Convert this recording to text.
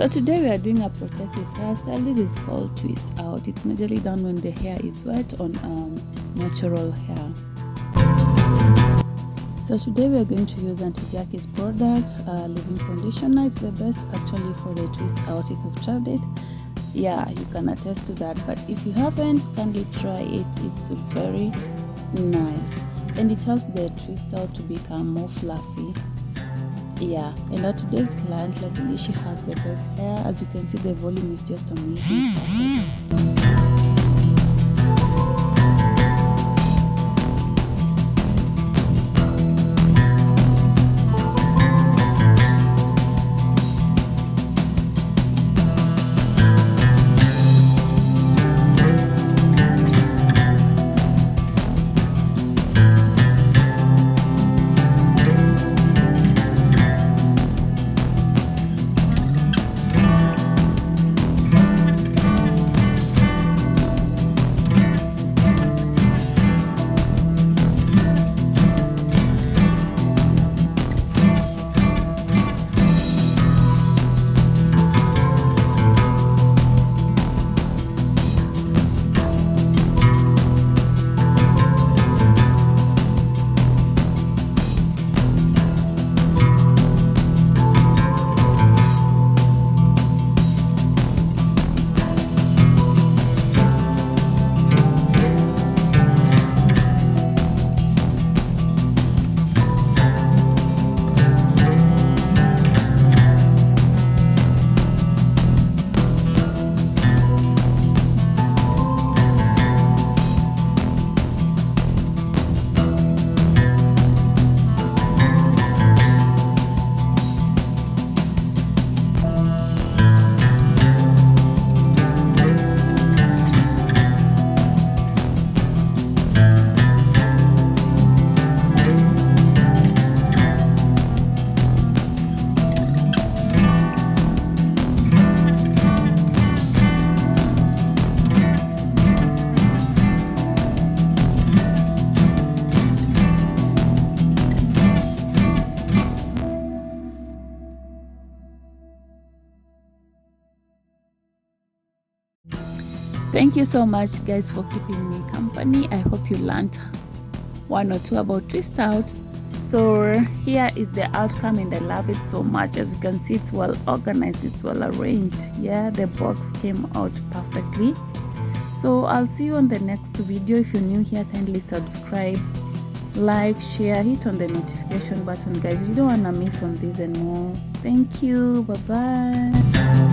So today we are doing a protective hairstyle. This is called twist out. It's majorly done when the hair is wet on natural hair. So today we are going to use Auntie Jackie's product, leave-in conditioner. It's the best actually for the twist out. If you've tried it, yeah, you can attest to that. But if you haven't, kindly try it. It's very nice and it helps the twist out to become more fluffy. Yeah, and today's client, luckily she has the best hair. As you can see, the volume is just amazing. Perfect. Thank you so much guys for keeping me company. I hope you learned one or two about twist out. So here is the outcome and I love it so much. As you can see, it's well organized, it's well arranged. Yeah, the box came out perfectly. So I'll see you on the next video. If you're new here, kindly subscribe, like, share, hit on the notification button guys. You don't want to miss on this and more. Thank you. Bye bye.